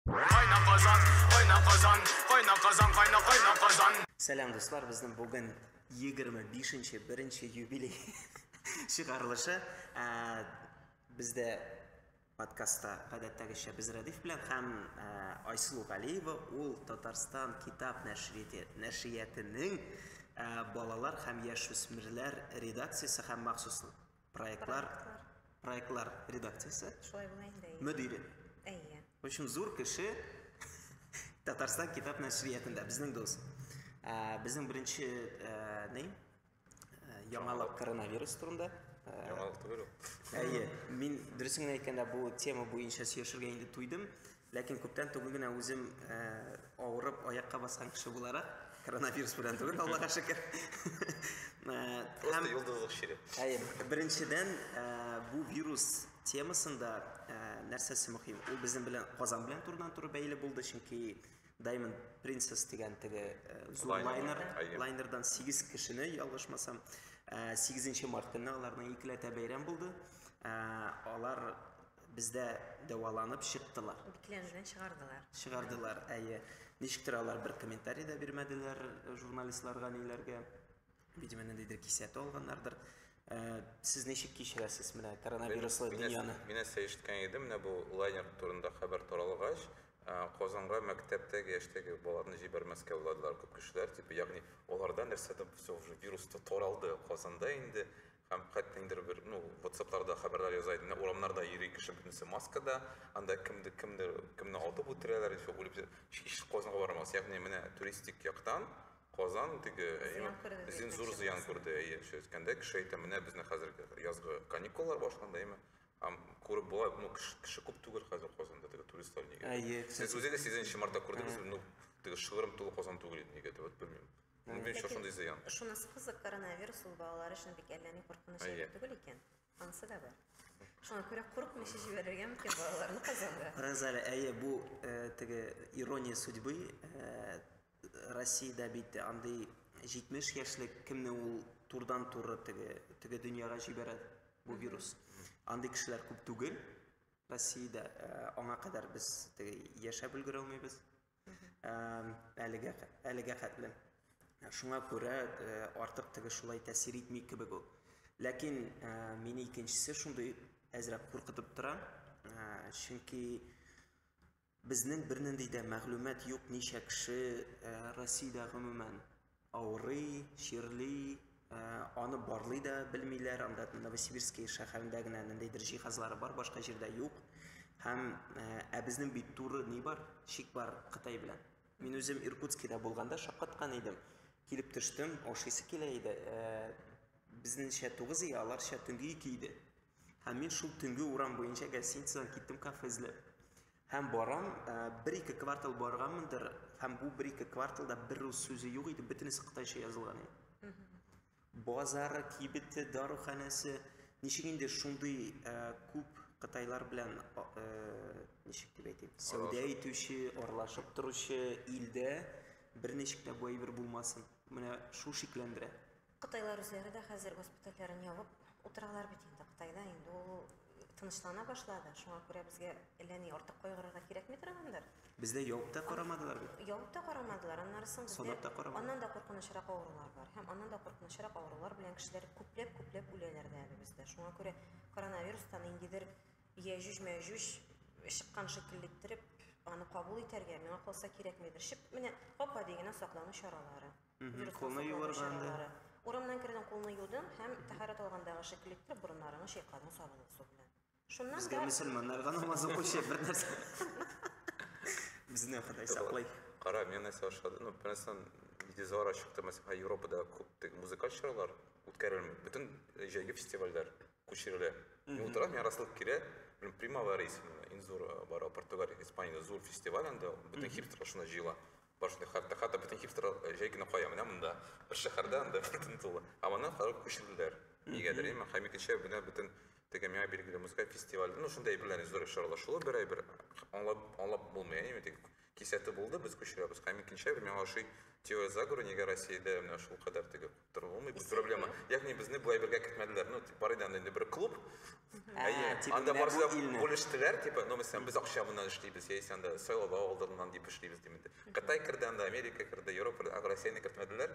Kayna kazan, oyna kazan, oyna kazan, kayna kazan. Сәлем достар, біздің бүгін 25-ші бірінші юбилей шығарылышы. Бізді подкастта ғадаттағыша біз Радиф білен һәм Айсылу Ғалиева, ол Татарстан китап нәшриятының балалар һәм яшүсмерләр редакциясы һәм махсус проектлар редакциясы мөдире. В общем, зур кеше Татарстан китап нәшриятында безнең дус. Біздің бірінші яңалық коронавирус турында. Яңалық түгел. Мен дұрысын айтканда бұл тема бойынша сөйлешергә инде туйдым, ләкин күптән түгел генә үзем авырып аяққа басқан кеше буларак, коронавирус белән түгел, Аллаһка шөкер. Просто йолдызлык шире. Беренчедән, бу вирус темасында нәрсәсе мөһим. Ул безнең белән Казан белән турыдан-туры бәйле булды, чөнки Diamond Princess дигән теге зур лайнердан 8 кешене, ялгышмасам, 8 март көнне аларның икеләтә бәйрәм булды. Алар бездә дәваланып чыктылар. Бикләнүдән Чыгардылар. Ничектер алар бер комментарий да бирмәделәр журналистларга, ниләргә. Видимо, ниндидер кисәтә алганнардыр. Сез ничек кичерәсез менә коронавируслы дөньяны? Мин ишеткән идем, менә бу лайнер турында хәбәр таралгач, Казанга мәктәптәге яшьтәге балаларны җибәрмәскә уйладылар күп кешеләр, ягъни аларда нәрсәдән все уже вирус таралды Казанда инде. Һәм хәтта инде бер, WhatsApp-ларда хәбәрләр яза иде, урамнарда йөри кеше бөтенесе маскада, анда кемне атып үтерәләр, һич Казанга бармас. Ягъни менә туристик яктан Казан теге зур зыян күрде. Әйткәндә кеше әйтә, менә безне хәзерге язгы каникуллар башланды, күреп була, кеше күп түгел хәзер Казанда теге туристлар нигә. Сез үзегез 8 мартта күрдегез, теге шыгырым тулы Казан түгел иде, нигә дип белмим. Мин шушындый зыян. Шунысы кызык, коронавирус ул балалар өчен бик әллә ни куркыныч түгел икән. Анысы да бар. Шуңа күрә курыкмыйча җибәрергә мөмкин балаларны Казанга. Разале, бу теге ирония судьбы. Россиядә бит андый 70 яшьлек кемне ул турдан-туры теге дөньяга җибәрә бу вирус. Андый кешеләр күп түгел. Россиядә аңа кадәр без яшәп өлгерә алмыйбыз. Әлегә хәтле. Шуңа күрә артык теге шулай тәэсир итми кебек ул. Ләкин мине икенчесе шундый әзрәк куркытып тора. Чөнки безнең бернинди дә мәгълүмат юк, ничә кеше Россиядә гомумән авырый, чирли, аны барлый да белмиләр. Анда Новосибирский шәһәрендә генә ниндидер җиһазлары бар, башка җирдә юк. Һәм безнең бит туры ни бар? Шик бар Кытай белән. Мин үзем Иркутскида булганда шаккаткан идем. Килеп төштем, ашыйсы килә иде. Безнеңчә 9 ия, аларча төнге 2 иде. Һәм мин шул төнге урам буенча гостиницадан киттем кафе эзләп. Һәм барам, 1-2 квартал барганмындыр, һәм бу 1-2 кварталда бер рус сүзе юк иде, бөтенесе кытайча язылган иде. Базары, кибете, даруханәсе, ничек инде шундый күп кытайлар белән ничек дип әйтим, сәүдә итүче, аралашып торучы илдә берничек тә бу әйбер булмасын. Менә шу шикләндерә. Кытайлар үзләре дә хәзер госпитальләрен ябып утыралар бит инде Кытайда, инде ул тынычлана башлады. Шуңа күрә безгә әллә ни артык кайгырырга кирәкмидер андыр. Бездә ябып та карамадылар бит. Ябып та карамадылар, аннарысын бездә аннан да куркынычрак авырулар бар. Һәм аннан да куркынычрак авырулар белән кешеләр күпләп үләләр дә әле бездә. Шуңа күрә коронавирустан индидер Яҗүҗ-Мәҗүҗ чыккан шикелле иттереп, аны кабул итәргә миңа калса кирәкмидер. Менә папа дигән саклану чаралары. Колны юарганда. Урамнан кергән колны юдым һәм тәһарәт алгандагы шикелле иттереп борыннарыңны чайкадың сабынлы су белән. Шуннан Безгә мөселманнарга намаз укучы бер нәрсә. Безне Ходай саклый. Кара, мен нәрсә ошады. Беренчедән видеозлар чыкты, мәсәлән, Европада күп музыкаль чаралар үткәрелми. Бөтен җәйге фестивальләр күчерелә. Мин утырам, мин раслык кирә, Primavera исемле, инзур бара Португалия, Испания зур фестиваль анда, бөтен хипстерлар шуны җыела. Башта хатта бөтен хипстерлар җәйгенә кая, менә монда бер шәһәрдә анда бөтен тулы. Аманнан халык күчерделәр. Нигәдер, һәм икенче бөтен теге миңа билгеле музыка фестиваль. Шундай әйберләр зур чаралашулар, бер әйбер аңлап булмый, кисәте булды, без күчерәбез. Һәм икенче миңа ошый теория заговора неге Россияда мына ушул кадар теге туруп болмой бул проблема. Ягни бизни булай бирге кетмедилер. Ну, барыйдан энди бир клуб. Анда барса бөлүштүлөр, типа, ну, мисалы биз акча менен иштейбиз, яйсе анда сайлоо алдынан деп иштейбиз дейминде. Кытай кирди, анда Америка кирди, Европа, а Россияны киртмедилер.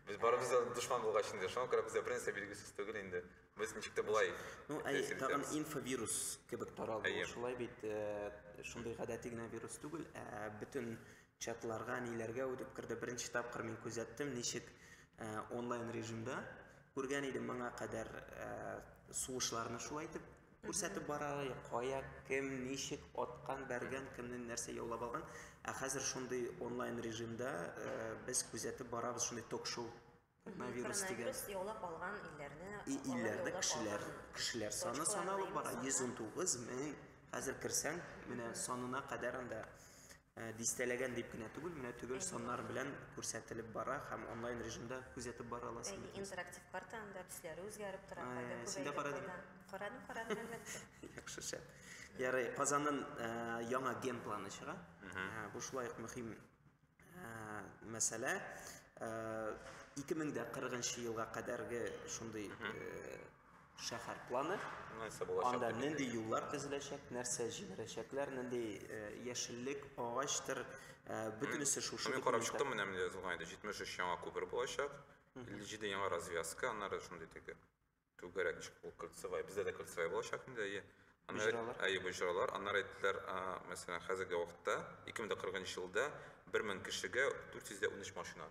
Biz barımızda düşman bulgaçında şu an kadar bize prensa bilgisiz değil indi. Biz nechikte bulay. Ну, тагын инфовирус кебек таралды. Шулай бит шундый гадәти генә вирус түгел, бүтән чатларга, ниләргә үтеп кирде. Беренче тапкыр мин күзәттем, ничек онлайн режимда күргән идем моңа кадәр сугышларны шулай итеп күрсәтеп бара, кая, кем, ничек аткан, бәргән, кемнең нәрсә яулап алган. Хәзер шундый онлайн режимда без күзәтеп барабыз шундый ток-шоу. Коронавирус дигән. Яулап алган Илләрдә кешеләр саны саналып бара. 119 мең. Хәзер кирсәң, менә санына кадәр анда дистәләгән дип кенә түгел, менә түгел саннар белән күрсәтелеп бара һәм онлайн режимда күзәтеп бара аласың. Интерактив карта анда төсләре үзгәреп тора. Син дә карадың? Карадым әлбәттә. Яхшы шәп. Ярый, Казанның яңа ген планы чыга. Бу шулай ук мөһим мәсьәлә. 2040 елга кадәрге шундый шәһәр планы. Анда нинди юллар төзеләчәк, нәрсә җибәрәчәкләр, нинди яшеллек, агачлар, бөтенесе шушы. Мен карап чыктым, менә менә язылган иде 73 яңа күпер булачак, 57 яңа развязка, аннары шундый теге түгәрәк бул кольцевой, бездә дә кольцевой булачак инде. Буҗралар, аннары әйттеләр, мәсәлән, хәзерге вакытта 2040 елда 1000 кешегә 413 машина.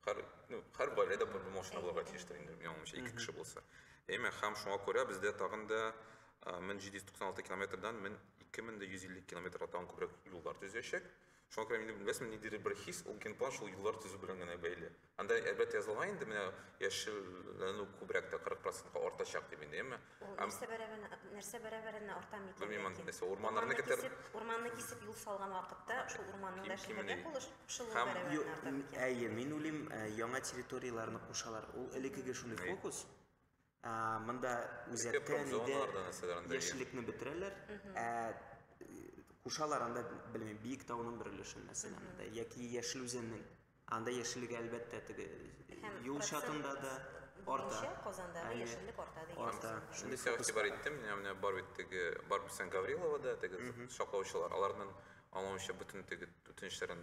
Һәр гаиләдә бер машина булырга тиештер инде, яңамча 2 кеше булса. Һәм шуңа күрә бездә тагын да 1796 километрдан 2150 километр атан күбрәк юллар төзәчәк. Шуңа күрә минем беләсем ниндидер бер хис, ул ген план шул юллар төзү белән генә бәйле. Анда әлбәттә язылган инде, менә яшелләнү күбрәк та 40%-ка артачак дип инде, әмма нәрсә бәрабәренә артам икән. Белмим, нәрсә урманнарны китер. Урманны кисеп юл салган вакытта, шул урманның да эшләгән булыш, шул бәрабәренә артам икән. Мин уйлыйм, яңа территорияларны кушалар. Ул элекеге шундый фокус. Монда үзәктән инде яшеллекне бетерәләр. Кушалар анда, белмим, биек тауның бер өлешен мәсәлән, яки яшел үзәннең. Анда яшеллек әлбәттә теге юл чатында да арта. Казандагы яшеллек арта дигән. Арта. Шундый сәбәп бар иттем, менә бар бит теге бар бисән Гавриловада теге шаклаучылар. Аларның аңлаучы бүтән теге үтенечләрен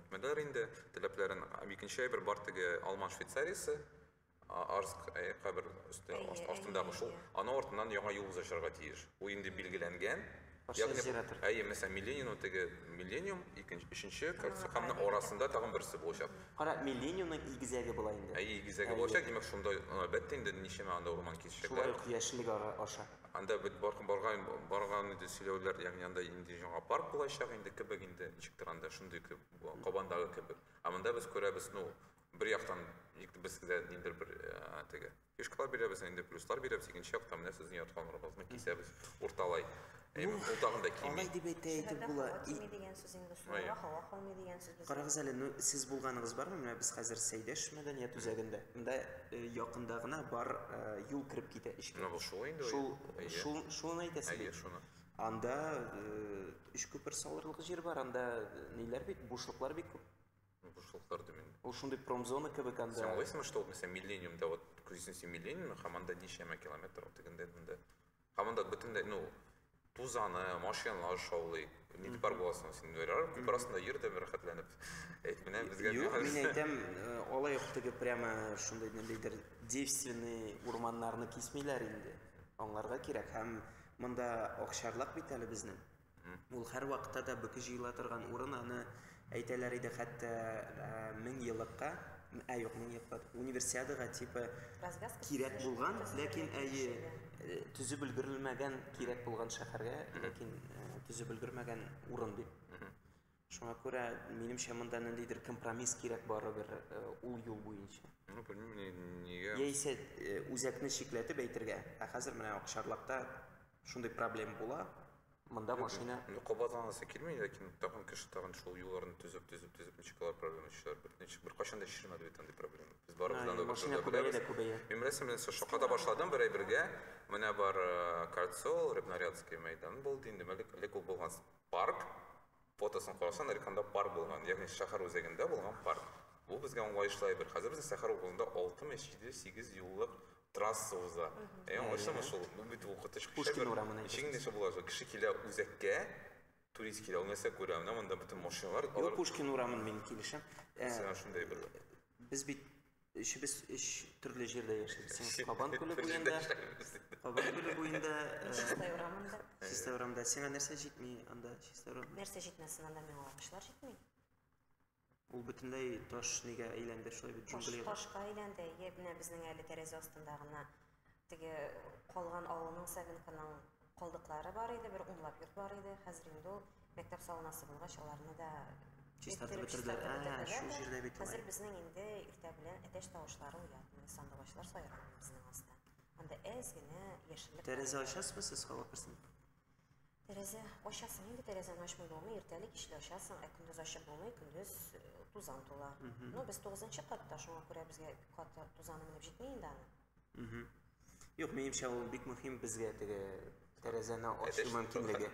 үтмәделәр инде. Таләпләрен икенче бер бар теге Алман Швейцариясы. Арск кабер астындагы шул. Аны артыннан яңа юл узачарга тиеш. Ул инде билгеләнгән. Ягъни мәсәлән Millennium теге Millennium икенче һәм арасында тагын берсе булачак. Кара, Millenniumның игезәге була инде. Игезәге булачак, димәк шунда әлбәттә инде ничәмә анда урман кисәчәкләр. Шулай ук яшеллек аша. Анда бит барган иде сөйләүләр, ягъни анда инде яңа парк булачак инде кебек инде ничектер анда шундый Кабандагы кебек. Монда без күрәбез, бер яктан безгә инде бер теге фишкалар бирәбез, инде плюслар бирәбез, икенче яктан менә сезнең ятканларыгызны кисәбез, урталай. Ул тагын да кими. Алай дип әйтеп була. Дигән сүз инде шуларга һава калмый дигән сүз без. Карагыз әле, сез булганыгыз бармы? Менә без хәзер Сәйдәш мәдәният үзәгендә. Монда якында гына бар юл кирип китә ичке. Менә бу шул инде. Шуны әйтәсез. Анда 3 күпер салырлык җир бар, анда ниләр бит, бушлыклар бик күп. Бушлыклар димен. Ул шундый промзона кебек анда. Сен уйлыйсыңмы, что мәсәлән Millenniumда вот күрсәтсен Millennium һәм ничәмә километр тегендә инде. Һәм анда бөтенләй, тузаны, машиналар шаулый. Нидә бар буласың син верар, күпер астында йөрдә рәхәтләнеп. Әйтмәнә безгә. Юк, мин әйтәм, алай ук теге прямо шундый ниндидер девственный урманнарны кисмиләр инде. Аңларга кирәк һәм монда акчарлык бит әле безнең. Ул һәр вакытта да бөке җыела торган урын, аны әйтәләр иде хәтта 1000 еллыкка, юк, 1000 еллыкка универсиадага типа кирәк булган, ләкин төзеп өлгерелмәгән кирәк булган шәһәргә, ләкин төзеп өлгермәгән урын дип. Шуңа күрә минемчә монда ниндидер компромисс кирәк барыбер ул юл буенча. Белмим, нигә. Яисә үзәкне шикләтеп әйтергә. Хәзер менә Акчарлакта шундый проблема була. Монда машина кабатланасы килмәй, ләкин тагын кеше тагын шул юлларны төзеп ничекалар проблема чыгар. Бер качан да чишмәде бит андый проблема. Без барыбыздан да машина күбәя. Мин рәсемен шакада башладым бер бергә. Менә бар Кольцо, Рыбнарядский мәйдан булды инде. Лек ул булган парк. Фотосын карасаң, рекомда парк булган. Ягъни шәһәр үзәгендә булган парк. Бу безгә аңлаешлы бер. Хәзер безнең Сахар округында 6 мәчеттә 8 юллык трасса уза. Аңлашлымы шул? Бу бит укытыш Пушкин урамына. Ишеңне була, кеше килә үзәккә, турист килә, ул нәрсә күрә, монда бөтен машиналар, Юк, Пушкин урамын мин килешәм. Сән шундай бер. Без бит biz türlü yerde yaşayız. Kaban Gölü boyunda, Kaban Gölü boyunda, Şistavramda. Sen nerse jitmi anda Şistavramda? Nerse jitmesin anda men almışlar jitmi. Ул бөтенләй таш нигә әйләнде, шулай бит җунглыга. Ташка әйләнде. Ябна безнең әле тәрәзә астында гына теге калган авылның Савинканың калдыклары бар иде, бер унлап йорт бар иде. Хәзер инде ул мәктәп салынасы булгач, аларны да Чистартып бетерделәр. Шул җирдә бит. Хәзер безнең инде иртә белән әтәч тавышлары уятмый, сандугачлар сайрый безнең аста. Анда әз генә яшеллек. Тәрәзә ачасызмы сез һава кырсын? Тәрәзә ачасың инде, тәрәзәне ачмый булмый, иртәлек кичле ачасың, ә көндез ачып булмый, көндез тузан тула. Ну, без 9-нчы катта, шуңа күрә безгә катта тузаны менеп җитми инде аны. Юк, минемчә ул бик мөһим безгә теге тәрәзәне ачу мөмкинлеге.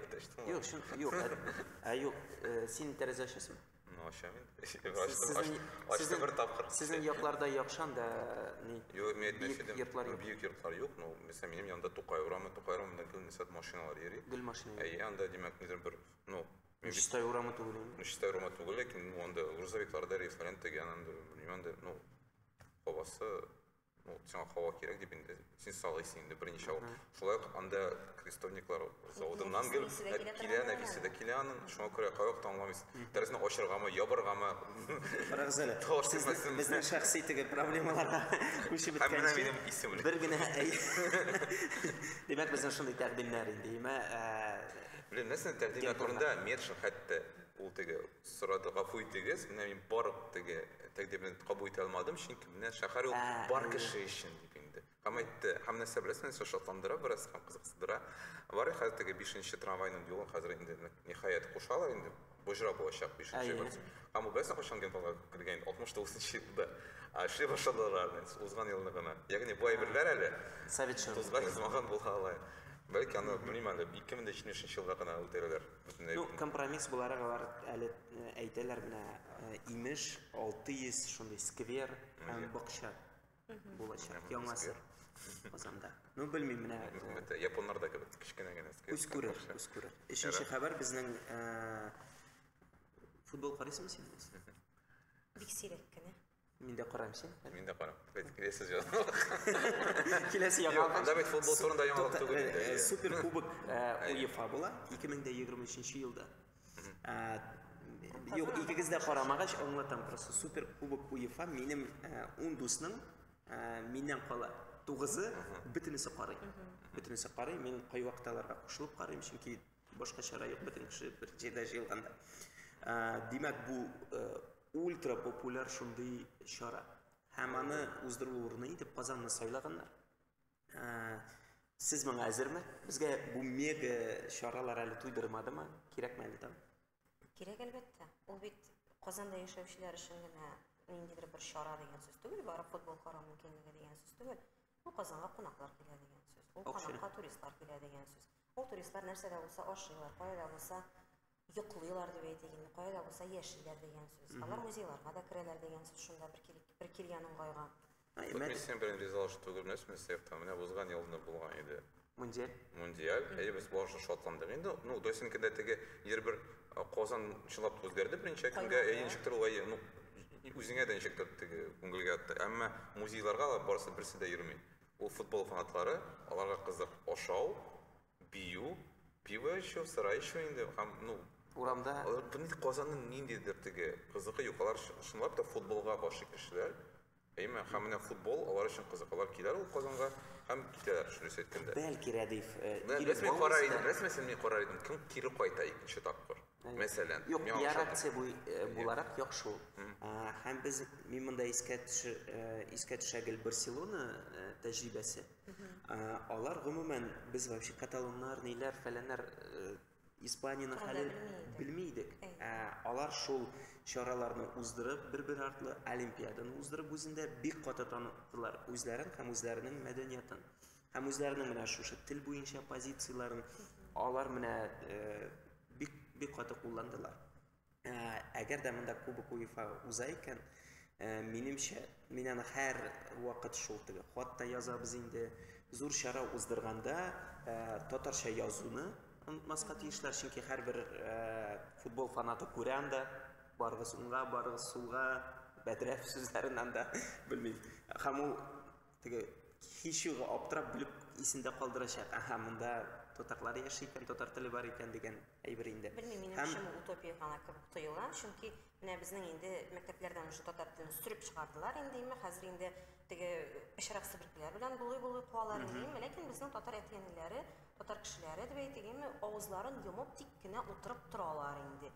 Юк, юк. Юк, син тәрәзә ачасыңмы? Ашамын. Sizin bir tapkır. Sizin yaklarda yakşan da ne? Yok, büyük yurtlar yok. Büyük yurtlar yok. No, mesela benim yanında Tokay uğramından kılın maşinalar yeri. Gül maşina. Anda demek nedir bir, no. Şistay uğramı tuğuluyum. Şistay uğramı tuğulu, lakin onda Gruzaviklarda referent tegen anda, bilmem no, havası, no, sen hava kerek dibinde, sen sağlısın indi birinci av. Şolay anda kristовниклар заводынан килә, нәфисе дә килә аның, шуңа күрә каяк таңламыйсың. Дәресне ачыргамы, ябыргамы. Барагыз әле. Безнең шәхси теге проблемаларга күчеп беткән. Бер генә Димәк безнең шундый тәкъдимнәр инде. Белән нәрсә тәкъдимнәр турында Мершин хәтта ул теге сорады гафу итегез, менә мин барып теге тәкъдимне кабул итә алмадым, чөнки менә шәһәр ул бар кеше өчен дип инде. Һәм әйтте, һәм нәрсә беләсең, шатландыра, бераз һәм кызыксындыра. Бар хәзер теге 5нче трамвайның юлын хәзер инде ниһаять кушалар инде. Боҗра булачак 5нче версия. Һәм ул беләсең кашан генә кергән 69нчы елда. Эшләй башладылар, узган елны гына. Ягъни бу әйберләр әле Совет чоры. Тузга язмаган булгалар. Бәлки аны белмим әле 2023 елда гына үтерәләр. Ну, компромисс буларак алар әле әйтәләр менә имеш 600 шундый сквер һәм бакча булачак. Яңасы Казанда. Ну, белмим менә. Японнарда кечкенә генә сквер. Үскүрер. Ишенче хәбәр безнең футбол карыйсыңмы син? Бик сирәк кенә. Мин дә карыйм син. Мин дә карыйм. Келәсе җан. Келәсе яңалык. Анда бит футбол турында яңалык түгел. Супер кубок УЕФА була 2023 елда. Юк, икегез дә карамагач аңлатам просто. Супер кубок УЕФА минем 10 дусның миннән кала 9-ы бөтенесе карый. Бөтенесе карый, мин кай вакытларга кушылып карыйм, чөнки башка чара юк, бөтен кеше бер җирдә җыелганда. Димәк бу ультра популяр шундый чара. Һәм аны уздыру урыны итеп Казанны сайлаганнар. Сез моңа әзерме? Безгә бу мега чаралар әле туйдырмадымы? Кирәкме әле там? Кирәк әлбәттә. Ул бит Казанда яшәүчеләр өчен генә ниндидер бер чара дигән сүз түгел, бары футбол карау мөмкинлеге дигән сүз түгел. Ул Казанга кунаклар килә дигән сүз. Ул Казанга туристлар килә дигән сүз. Ул туристлар нәрсәдә булса ашыйлар, кайда булса йоклыйлар дип әйтегез, кайда булса яшиләр дигән сүз. Алар музейларга да керәләр дигән сүз шунда бер килгән уңгайга. Мен сен белән ризалашып түгел нәрсә, менә узган елны булган иде. Мундиаль, без башы шатландык инде. Ну, досынкында теге бер Казан чылап үзгәрде беренче көнгә, ничектер ул үзеңә дә ничектер теге күңелгә атты. Әмма музейларга барысы берсе дә йөрми. Ул футбол фанатлары, аларга кызык ашау, бию, пиво ичү, сыра ичү инде. Һәм, ну, урамда Казанның ниндидер теге кызыгы юк. Алар шунлап та футболга башы кешеләр. Әйме, һәм менә футбол алар өчен кызык. Алар киләр ул Казанга һәм китәләр шуны әйткәндә. Бәлки Рәдиф Рәсмәсен карар идем. Кем кире кайта икенче тапкыр? Мәсәлән, юк, реакция буларак яхшы ул. Һәм без мин монда искә төшәгел Барселона тәҗрибәсе. Алар гомумән без вообще каталоннар, ниләр, фәләннәр Испанияны хәле белми идек. Алар шул чараларны уздырып, бер артлы олимпиаданы уздырып үзендә бик каты таныттылар үзләрен һәм үзләренең мәдәниятен. Һәм үзләренең менә шушы тел буенча позицияларын алар менә бик каты кулландылар. Әгәр дә монда кубок УЕФА уза икән, Менимчә, мин аны һәр вакыт шул теге хатта язабыз инде. Зур чара уздырганда татарча язуны онытмаска тиешләр, чөнки һәрбер футбол фанаты күрә анда, барыгыз уңга, барыгыз сулга, бәдрәф сүзләреннән дә белмим. Һәм ул теге һич югы аптырап белеп исендә калдырачак. Монда татарлар яши икән, татар теле бар икән дигән әйбер инде. Белмим, минемчә утопия гына кебек тоела, чөнки менә безнең инде мәктәпләрдән шу татар телен сөреп чыгардылар инде, хәзер инде теге эшрак себеркләр белән булый куалар инде, ләкин безнең татар әтиянеләре, татар кешеләре дип әйтегезме, авызларын йомып тик кенә утырып торалар инде.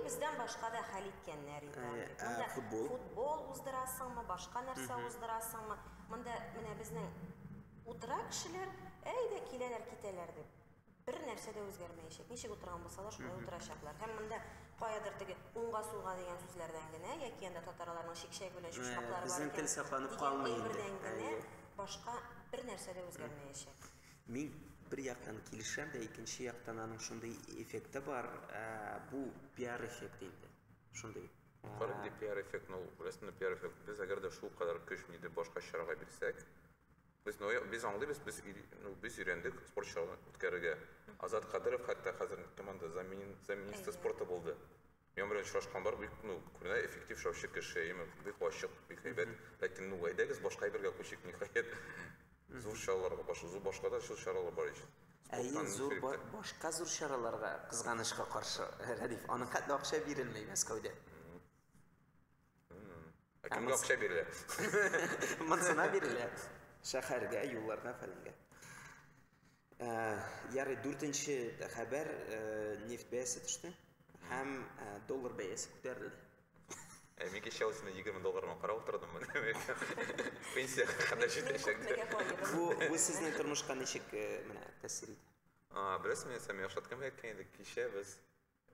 Бездән башка да хәл иткәннәр инде. Футбол уздырасыңмы, башка нәрсә уздырасыңмы? Монда менә безнең утыра кешеләр, әйдә киләләр, китәләр дип. Бер нәрсә дә үзгәрмәячәк. Ничек утырган булсалар, шулай утырачаклар. Һәм монда каядыр теге уңга сулга дигән сүзләрдән генә, яки анда татарларның шикшәк белән шушмаклары бар. Безнең тел сакланып калмый инде. Башка бер нәрсә дә үзгәрмәячәк. Мин бер яктан килешәм дә, икенче яктан аның шундый эффекты бар. Бу пиар эффекты инде. Шундый. Карый пиар эффект, рәсмә пиар эффект. Без әгәр дә шул кадәр көч ниде башка чарага бирсәк, Biz аңлыйбыз, biz өйрәндек спортчыларны үткәрергә. Азат Кадыров хәтта хәзер команда заменист спорты булды. Мен белән очрашкан бар, бик күренә эффектив шаучы кеше, бик ачык, бик һәйбәт. Ләкин әйдәгез башка әйбергә күчик, ниһаять. Зур чараларга башка да шул чаралар бар икән. Зур башка зур чараларга кызганычка каршы, Радиф, аның хәтта акча бирелмәй Мәскәүдә. Кемгә акча бирелә? Монсына бирелә. Шәһәргә, юлларга фәләнгә. Ярый 4нче хәбәр нефт бәясе төште һәм доллар бәясе күтәрелде. Мин кичә үзенә $20 карап утырдым. Пенсия хәтта җитәчәк. Бу сезнең тормышка ничек менә тәэсир итә? Беләсезме, Сәмия Шаткан әйткән иде, кичә без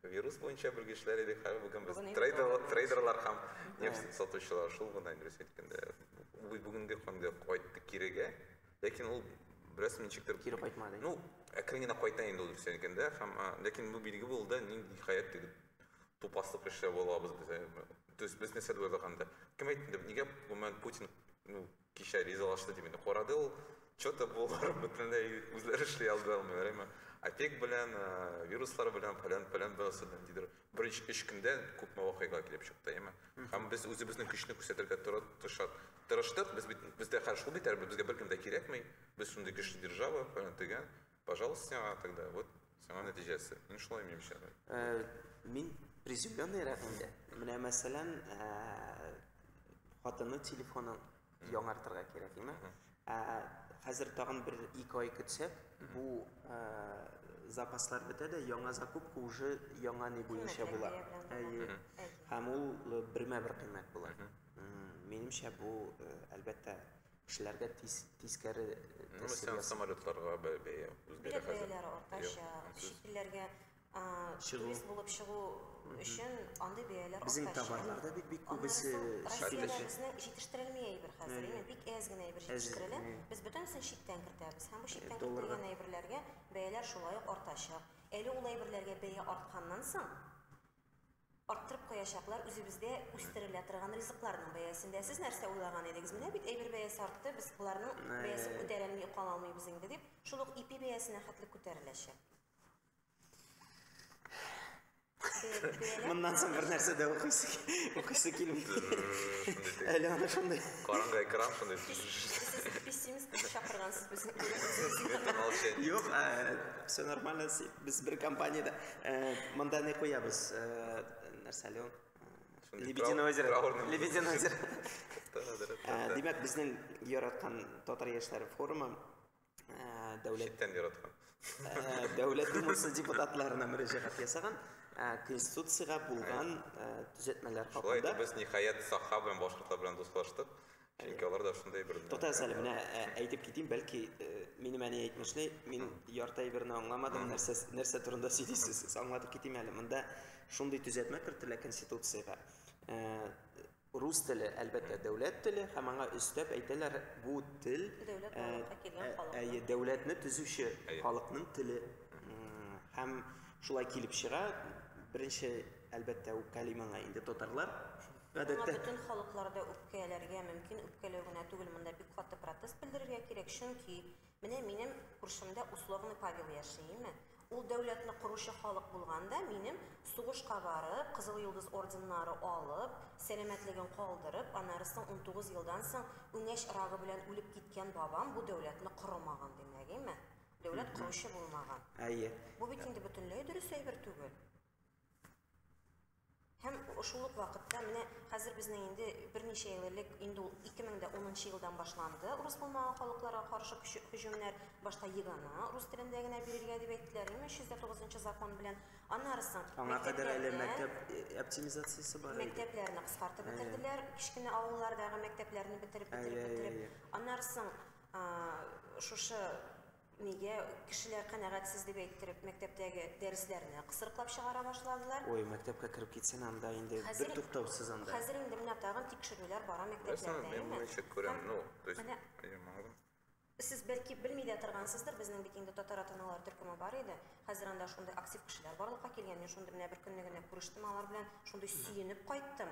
вирус буенча белгечләр идек, һәм бүген без трейдерлар һәм нефт сатучылар шул гына дөрес әйткәндә. Бүгенге көндә кайтты кирегә, ләкин ул бераз ничектер кире кайтмады. Әкрен кайта инде ул дөрес әйткәндә, һәм ләкин бу билге булды, ниһаять тупаслык эшләп булабыз без. Без нәрсә дип уйлаганда, кем әйтте, нигә бу Путин кичә ризалашты дип инде карады, ул что-то булар бөтенләй үзләре эшли алмыйлар. ОПЕК белән, вируслар белән, фәлән бәясәдән дидер. Беренче 3 көндә күпме вакыйга килеп чыкты, һәм без үзебезнең көчне күрсәтергә тырыштык. Бездә хәл шул бит, безгә беркем дә кирәкми. Без шундый көчле держава, фәлән дигән. Пожалуйста, тогда вот сиңа нәтиҗәсе. Мин шулай мимчә. Мин приземленный рәвештә. Менә мәсәлән, хатыны телефонын яңартырга кирәк, Хәзер тагын 1-2 ай көтсәк, бу запаслар бетә дә, яңа закупка уже яңа ни буенча була. Һәм ул бермә-бер кыйммәт була. Минемчә бу әлбәттә кешеләргә тискәре тәэсир ясый. Самолетларга бәя үзгәрә хәзер. Бәяләре артача, шикелләргә турист булып чыгу өчен андый бәяләр артача. Безнең товарларда бик күбесе Россиядә җитештерелми әйбер хәзер, бик әз генә әйбер җитештерелә. Без бөтенсен читтән кертәбез. Һәм бу читтән кертелгән әйберләргә бәяләр шулай ук артачак. Әле ул әйберләргә бәя артканнан соң арттырып куячаклар үзебездә үстерелә торган ризыкларның бәясендә. Сез нәрсә уйлаган идегез? Менә бит әйбер бәясе артты, без буларның бәясе күтәрелми кала алмыйбыз инде дип, шул ук ипи бәясенә хәтле күтәреләчәк. Моннан соң бер нәрсә дә укыйсы килми. Әле аны шундый. Караңгы экран шундый. Пессимист чакыргансыз безне. Юк, все нормально. Без бер компаниядә монда не куябыз. Нәрсә ле ул? Лебединое озеро. Димәк, безнең яраткан татар яшьләре форумы дәүләттән яраткан. Дәүләт думасы депутатларына мөрәҗәгать ясаган. Конституцияга булган төзәтмәләр хакында. Без ниһаять Саха белән башкортлар белән дуслаштык. Чөнки алар да шундай бер. Тотасәле менә әйтеп китим, бәлки минем әни әйтмешли, мин ярты әйберне аңламадым, нәрсә турында сөйлисез, аңлатып китим әле. Монда шундый төзәтмә кертелә Конституциягә. Рус теле әлбәттә дәүләт теле, һәм аңа өстәп әйтәләр, бу тел дәүләтне төзүче халыкның теле. Һәм шулай килеп чыга. Беренче әлбәттә ул калимаңа инде татарлар Гадәттә. Bütün халыкларда үпкәләргә мөмкин, үпкәләү генә түгел, монда бик каты протест белдерергә кирәк, чөнки менә минем күршемдә Условный Павел яшәйме? Ул дәүләтне куручы халык булганда, минем сугышка барып, Кызыл Йолдыз орденнары алып, сәламәтлеген калдырып, анарысын 19 елдан соң үңәш рагы белән үлеп киткән бабам бу дәүләтне курмаган димәгеме? Дәүләт куручы булмаган. Әйе. Бу бит инде бөтенләй дөрес әйбер түгел. Һәм шул ук вакытта менә хәзер безнең инде берничә ел элек инде ул 2010 елдан башланды. Рус булмаган халыкларга каршы һөҗүмнәр башта егана рус телендә генә бирергә дип әйттеләр. 309 закон белән аннарысын Аңа кадәр әле мәктәп оптимизациясе бар иде. Мәктәпләрне кыскартып бетерделәр. Кичкенә авыллардагы мәктәпләрне бетереп. Аннарысын шушы нигә кешеләр канәгатьсез дип әйттереп мәктәптәге дәресләрне кысырыклап чыгара башладылар. Ой, мәктәпкә кирип китсәң анда инде бер туктаусыз анда. Хәзер инде менә тагын тикшерүләр бара мәктәпләрдә. Мен моңча күрәм, то есть Сез бәлки белми дә торгансыздыр, безнең бит инде татар атаналар төркеме бар иде. Хәзер анда шундый актив кешеләр барлыкка килгән. Мин шундый менә бер көнне генә күрештем алар белән, шундый сөенеп кайттым.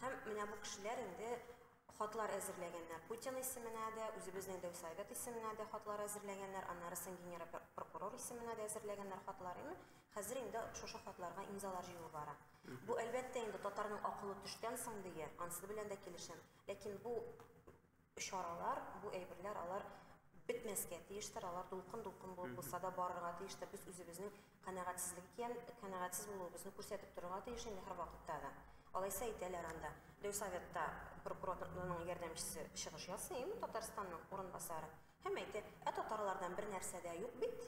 Һәм менә бу кешеләр инде хатлар әзерләгәннәр. Путин исеменә дә, үзебезнең Дәүсавет исеменә дә хатлар әзерләгәннәр, аннарысын генерал прокурор исеменә дә әзерләгәннәр хатлар име. Хәзер инде шушы хатларга имзалар җыю бара. Бу әлбәттә инде татарның акылы төштән соң дигән, ансы белән дә килешәм. Ләкин бу чаралар, бу әйберләр алар бетмәскә тиештер, алар дулкын-дулкын булып булса да барырга тиештер. Без үзебезнең канәгатьсез булуыбызны күрсәтеп торырга тиеш инде һәр вакытта да. Алайса әйтәләр анда, Дәүсаветта прокурорның ярдәмчесе чыгыш ясый, Татарстанның урынбасары. Һәм әйтә, татарлардан бер нәрсә дә юк бит.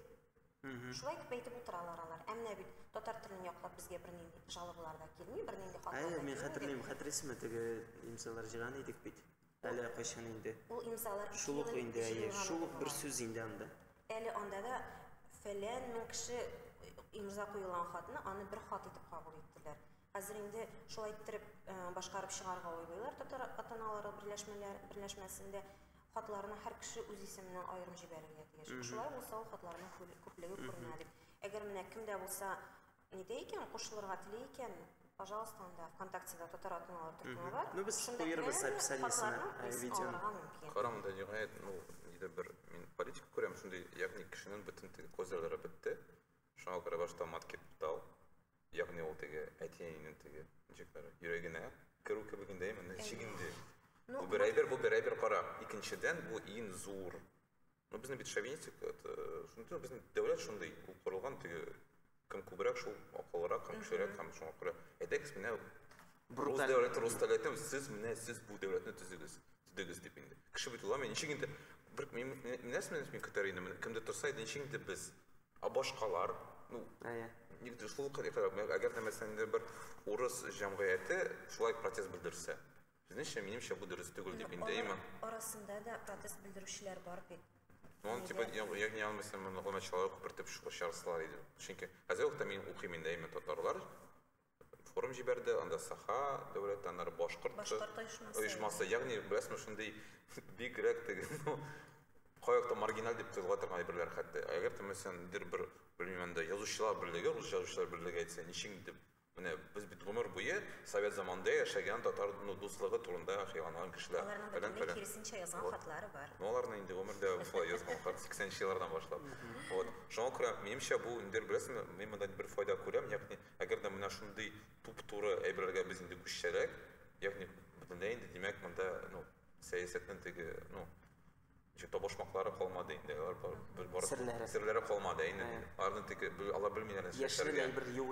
Шулай дип әйтеп утыралар алар. Әмма бит татар телен яклап безгә бернинди жалобалар да килми, бернинди хатлар да. Мен хәтерлим, хәтерисеме теге имзалар җыган идек бит. Әле кайчан инде. Ул имзалар шулык инде, шулык бер сүз инде анда. Әле анда да фәлән мең кеше имза куелган хатны аны бер хат итеп кабул иттеләр. Хәзер инде шулай иттереп башкарып чыгарга уйлыйлар татар атаналары берләшмәсендә хатларны һәр кеше үз исеменнән аерым җибәрергә тиеш. Шулай булса ул хатларның күплеге күренә дип. Әгәр менә кемдә булса нидә икән кушылырга тели икән, пожалуйста, анда ВКонтактеда татар атаналар төркеме бар. Ну без куербыз описаниесенә видеоны. Карамда җыгайт, диде бер мин политик күрәм, шундый ягъни кешенең бөтен күзләре бетте. Шуңа күрә башта мат китеп тау. Ягъни ул теге әтиәнең теге ничекләре йөрәгенә керү кебегендә менә чигенде. Бу бер әйбер кара. Икенчедән бу иң зур. Ну безнең бит шовинистик, шундый безнең дәүләт шундый курылган теге кем күбрәк шул акыллырак, кем көчлерәк һәм шуңа күрә әйдәгез менә рус дәүләтен сез бу дәүләтне төзегез дип инде. Кеше бит ул мен ничегендә бер мен көтәренә кемдә торса иде ничегендә без башкалар, ну нигде шул кадәр әгәр дә мәсәлән бер урыс җәмгыяте шулай протест белдерсә, безнеңчә минемчә бу дөрес түгел дип инде. Арасында да протест белдерүчеләр бар бит. Он типа ягъни алмыйсың мен началар күпертеп чыгарсалар иде. Чөнки хәзер вакытта мин укыйм инде татарлар форум җибәрде, анда Саха дәүләт аннары башкорт оешмасы, ягъни беләсезме шундый бигрәк теге каякта маргиналь дип тойыла торган әйберләр хәтта. Әгәр мәсәлән бер белмәм дә язучылар берлеге, рус язучылар берлеге әйтсә, ничек дип менә без бит гомер буе совет заманында яшәгән татар дуслыгы турында хыялланган кешеләр. Аларның киресенчә язган хатлары бар. Аларның инде гомердә шулай язган хат 80 еллардан башлап. Вот. Шуңа күрә минемчә бу инде беләсезме, мин монда бер файда күрәм, ягъни әгәр дә менә шундый туп-туры әйберләргә без инде күчсәләк, ягъни бөтенләй инде димәк монда, сәясәтнең теге, табышмаклары калмады инде. Серләре калмады инде. Аларның теге алар белмиләр яшәргә.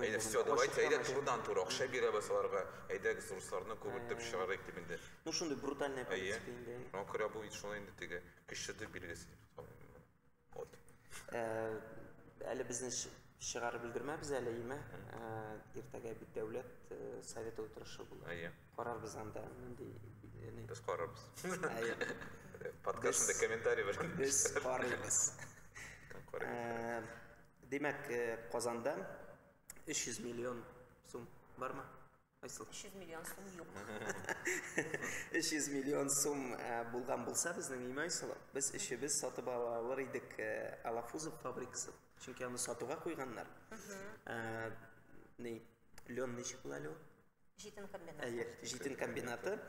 Әйдә, все, давайте әйдә шудан туры акча бирәбез аларга. Әйдәгез русларны күбертеп чыгарыйк дип инде. Ну шундый брутальная политика инде. Шуңа күрә бу шулай инде теге көчле билгесе дип. Вот. Әле безне чыгарып белдермәбез әле име. Иртәгә бит дәүләт советы утырышы була. Карарбыз анда нинди без карарбыз. Подкастында комментарий бер. Без карарбыз. Демәк, Казанда 300 миллион сум бармы? Айсыл. 300 миллион сум юк. 300 миллион сум булган булса безнең имайсыл, без эшебез сатып алалар идек Алафузов фабрикасы. Чөнки аны сатуга куйганнар. Леон ничек була Леон? Житин комбинаты. Житин комбинаты.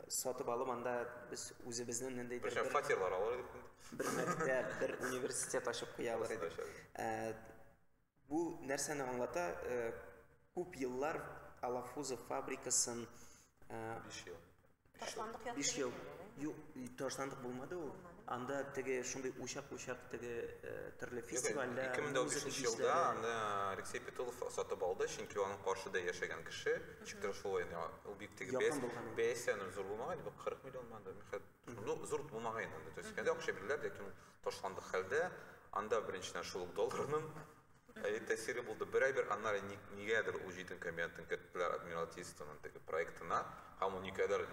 Сатып алып анда без үзебезнең ниндидер Бер фатирлар алар дип. bir мәктәп, bir университет ачып куялар иде. Бу нәрсәне аңлата, күп еллар Алафузов фабрикасын 5 ел. Ташландык 5 ел ташландык булмады ул. Анда теге шундый учак теге төрле фестивальдә 2015 елда аны Алексей Петулов сатып алды, чөнки аның каршыда яшәгән кеше, чиктер шулай, ул бик теге бәясенең зур булмаган, 40 миллион манда, ну зур булмаган инде. То есть кәдә акча бирделәр, ләкин ташландык хәлдә анда беренчедән шул долларның тәсире булды. Бер аннары нигәдер ул җитен комбинатын кеттеләр Адмиралтействоның теге проектына, һәм ул никадәр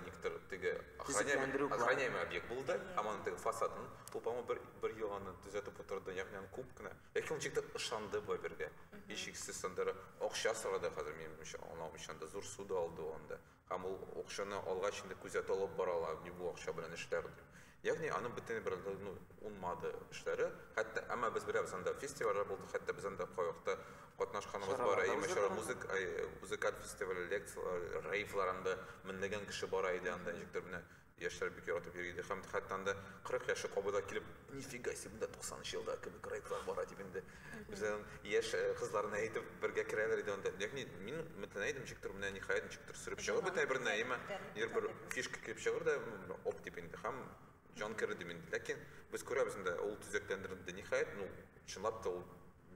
теге охраняемый объект булды, һәм аның теге фасадын тупамы бер елганы төзәтеп утырды, ягъни аны күпкенә. Ләкин ул җитте ышанды бу бергә. Ишексез сандыры акча сорады хәзер минемчә, аны ишанда зур суда алды анда. Һәм ул акчаны алгач инде күзәтеп алып баралар, ни бу акча белән эшләр дип. Ягъни аның бөтен бер унмады эшләре. Хәтта әмма без берәбез анда фестивальләр булды, хәтта без анда кайвакта катнашканыбыз бар. Мәшәр музыкаль фестиваль, лекциялар, рейвларында меңләгән кеше бара иде анда, җиктер менә яшьләр бик яратып йөри. Һәм хәтта анда 40 яшьлек кабыда килеп, нифига себе, 90 елда кебек рейвлар бара дип инде. Үзен яшь кызларына әйтеп бергә керәләр иде анда. Ягъни мин мөтләнә идем, җиктер менә ниһаять җиктер сүреп чыгып бетә бер нәймә, бер фишка килеп чыгыр да оп дип инде. Һәм John Kerry димен. Ләкин без күрәбез инде ул төзекләндерде ниһаять, ну чынлап та ул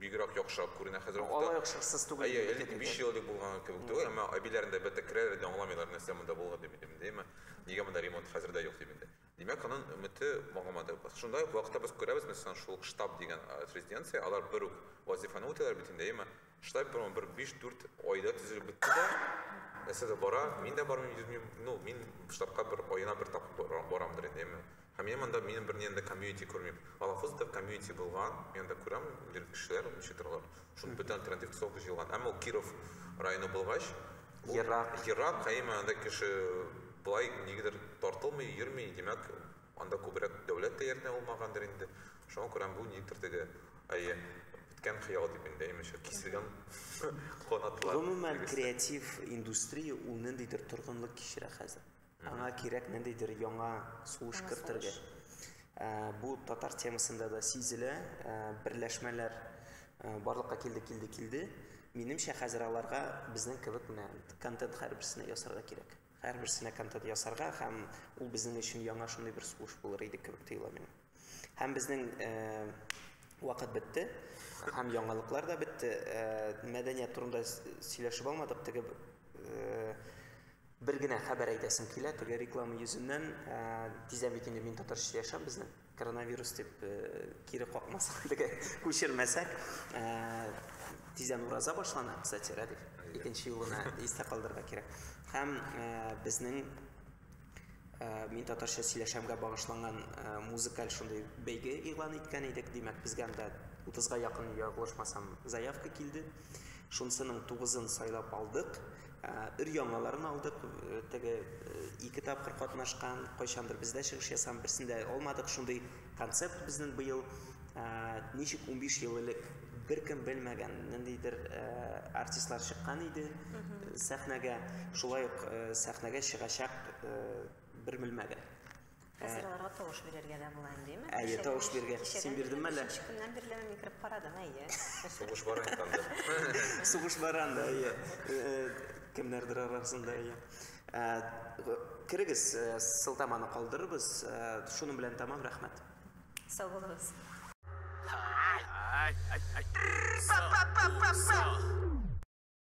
бигрәк яхшырак күренә хәзер вакытта. Алай яхшысыз түгел. Әйе, 5 еллык булган кебек түгел, әмма абиләрендә бетә керәләр иде, аңламыйлар нәрсә монда булган дип әйтәм. Нигә монда ремонт хәзердә юк дип инде. Димәк, аның өмете магамада. Шундай вакытта без күрәбез, мәсәлән, шул штаб дигән резиденция, алар бер үк вазифаны үтәләр бит инде, әйме. Штаб бер 5-4 айда төзелеп бетте дә. Әсәдә бара, мин дә бармыйм, ну, мин штабка бер айына бер тапкыр барамдыр инде, әйме. Һәм монда минем бер нинди комьюнити күрмим. Алафузда комьюнити булган, мен дә күрәм, бер кешеләр, ничектерләр. Шуны бөтен альтернатив тусовка җыелган. Әмма Киров районы булгач, ерак, әйме анда кеше булай нигедер тартылмый, йөрми, димәк, анда күбрәк дәүләт тә ярдәм булмагандыр инде. Шуңа күрә бу нидер теге, әйе, биткән хыял дип инде, әйме, киселгән канатлар. Гомумән креатив индустрия ул ниндидер торгынлык кичерә хәзер. Аңа кирәк ниндидер яңа сугыш кертергә. Бу татар темасында да сизелә, берләшмәләр барлыкка килде. Минемчә хәзер аларга безнең кебек менә контент һәрберсенә ясарга кирәк. Һәрберсенә контент ясарга һәм ул безнең өчен яңа шундый бер сугыш булыр иде кебек тоела миңа. Һәм безнең вакыт бетте, һәм яңалыклар да бетте. Мәдәният турында сөйләшеп алмадык, теге бер генә хәбәр әйтәсем килә, теге реклама йөзеннән тиздән бит инде мин татарча яшәп безнең коронавирус дип кире какмасак, теге күчермәсәк, тиздән ураза башлана, кстати, радик. Икенче елына истә калдырга кирәк. Һәм безнең мин татарча сөйләшәмгә багышланган музыкаль шундый бәйге игълан иткән идек, димәк безгә анда 30-га якын ягылышмасам заявка килде. Шунсының 9-ын сайлап алдык. Өр-яңаларын алдык, теге 2 тапкыр катнашкан, кайчандыр бездә чыгыш ясам, берсендә алмадык. Шундый концепт безнең быел ничек 15 ел элек беркем белмәгән ниндидер артистлар чыккан иде сәхнәгә, шулай ук сәхнәгә чыгачак бер белмәгән. Хәзер аларга тавыш бирергә дә була инде, Әйе, тавыш бирергә. Син бирдеңме әллә? Көннән бирле мин кирип карадым, әйе. Сугыш бар инде. Сугыш бар анда, әйе. Кемнәрдер арасында, әйе. Кирегез, сылтаманы калдырырбыз. Шуның белән тамам, рәхмәт. Сау булыгыз. So